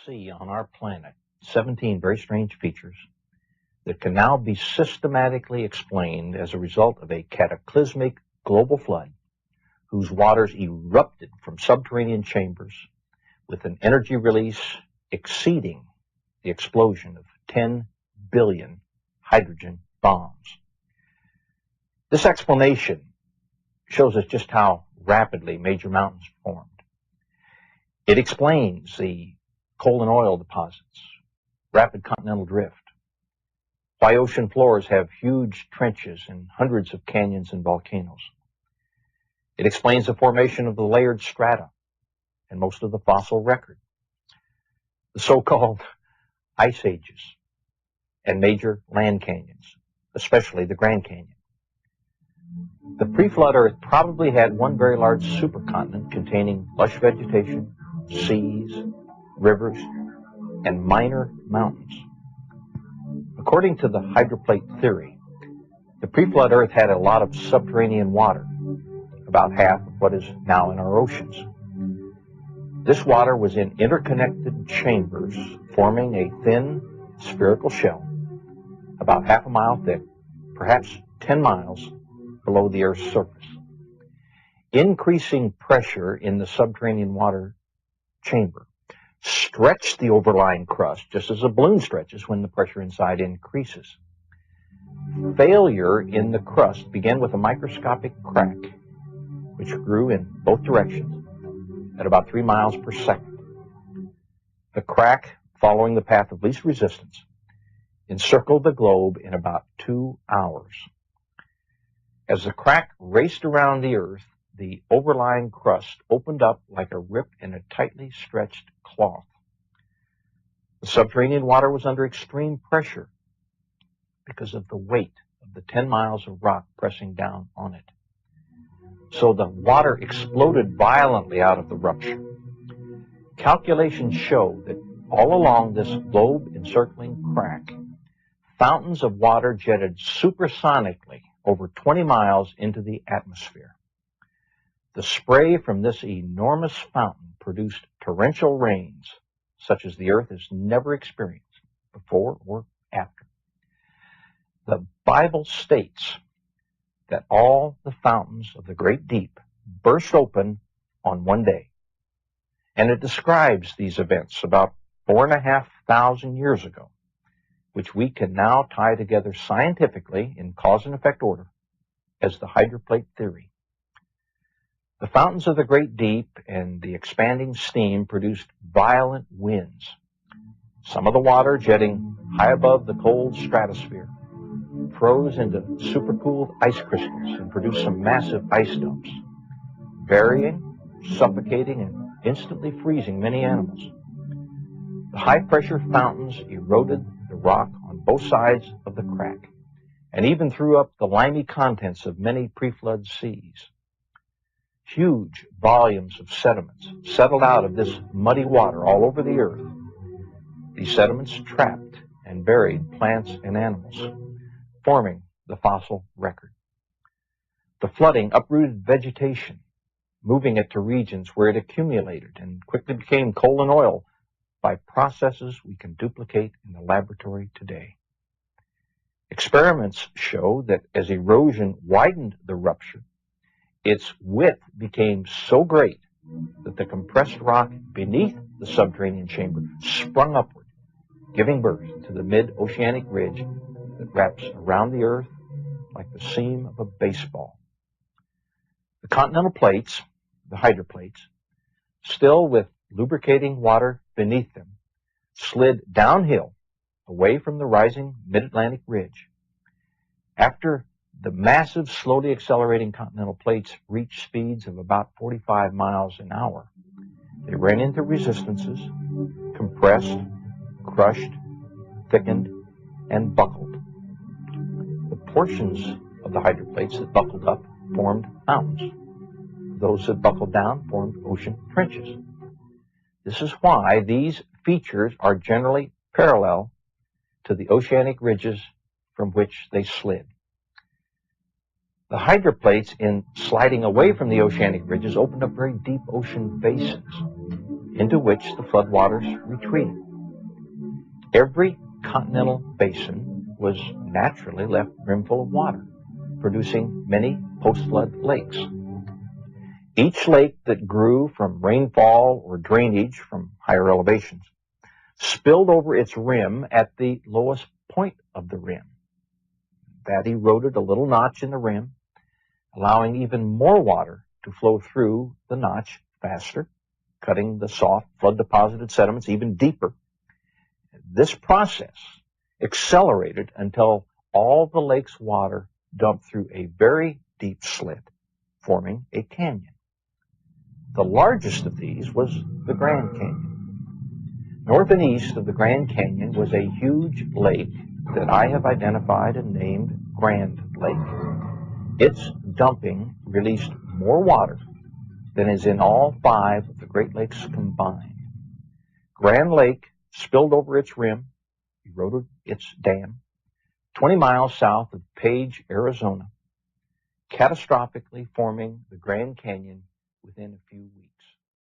see on our planet 17 very strange features that can now be systematically explained as a result of a cataclysmic global flood whose waters erupted from subterranean chambers with an energy release exceeding the explosion of 10 billion hydrogen bombs. This explanation shows us just how rapidly major mountains formed. It explains the coal and oil deposits, rapid continental drift, why ocean floors have huge trenches and hundreds of canyons and volcanoes. It explains the formation of the layered strata and most of the fossil record, the so-called ice ages, and major land canyons, especially the Grand Canyon. The pre-flood Earth probably had one very large supercontinent containing lush vegetation, seas, rivers, and minor mountains. According to the hydroplate theory, the pre-flood Earth had a lot of subterranean water, about half of what is now in our oceans. This water was in interconnected chambers forming a thin spherical shell about half a mile thick, perhaps 10 miles below the Earth's surface. Increasing pressure in the subterranean water chamber stretched the overlying crust just as a balloon stretches when the pressure inside increases. Failure in the crust began with a microscopic crack, which grew in both directions at about 3 miles per second. The crack, following the path of least resistance, encircled the globe in about 2 hours. As the crack raced around the Earth, the overlying crust opened up like a rip in a tightly stretched cloth. The subterranean water was under extreme pressure because of the weight of the 10 miles of rock pressing down on it. So the water exploded violently out of the rupture. Calculations show that all along this globe-encircling crack, fountains of water jetted supersonically over 20 miles into the atmosphere. The spray from this enormous fountain produced torrential rains such as the Earth has never experienced before or after. The Bible states that all the fountains of the great deep burst open on one day. And it describes these events about 4,500 years ago, which we can now tie together scientifically in cause and effect order as the hydroplate theory. The fountains of the great deep and the expanding steam produced violent winds, some of the water jetting high above the cold stratosphere, froze into supercooled ice crystals and produced some massive ice dumps, burying, suffocating, and instantly freezing many animals. The high-pressure fountains eroded the rock on both sides of the crack and even threw up the limy contents of many pre-flood seas. Huge volumes of sediments settled out of this muddy water all over the Earth. These sediments trapped and buried plants and animals, forming the fossil record. The flooding uprooted vegetation, moving it to regions where it accumulated and quickly became coal and oil by processes we can duplicate in the laboratory today. Experiments show that as erosion widened the rupture, its width became so great that the compressed rock beneath the subterranean chamber sprung upward, giving birth to the mid-oceanic ridge that wraps around the Earth like the seam of a baseball. The continental plates, the hydroplates, still with lubricating water beneath them, slid downhill away from the rising mid-Atlantic ridge. After the massive, slowly accelerating continental plates reached speeds of about 45 miles an hour, they ran into resistances, compressed, crushed, thickened, and buckled. The portions of the hydroplates that buckled up formed mountains. Those that buckled down formed ocean trenches. This is why these features are generally parallel to the oceanic ridges from which they slid. The hydroplates, in sliding away from the oceanic ridges, opened up very deep ocean basins, into which the floodwaters retreated. Every continental basin was naturally left brimful of water, producing many post-flood lakes. Each lake that grew from rainfall or drainage from higher elevations spilled over its rim at the lowest point of the rim. That eroded a little notch in the rim, allowing even more water to flow through the notch faster, cutting the soft flood-deposited sediments even deeper. This process accelerated until all the lake's water dumped through a very deep slit, forming a canyon. The largest of these was the Grand Canyon. North and east of the Grand Canyon was a huge lake that I have identified and named Grand Lake. Its dumping released more water than is in all 5 of the Great Lakes combined. Grand Lake spilled over its rim, eroded its dam, 20 miles south of Page, Arizona, catastrophically forming the Grand Canyon within a few weeks.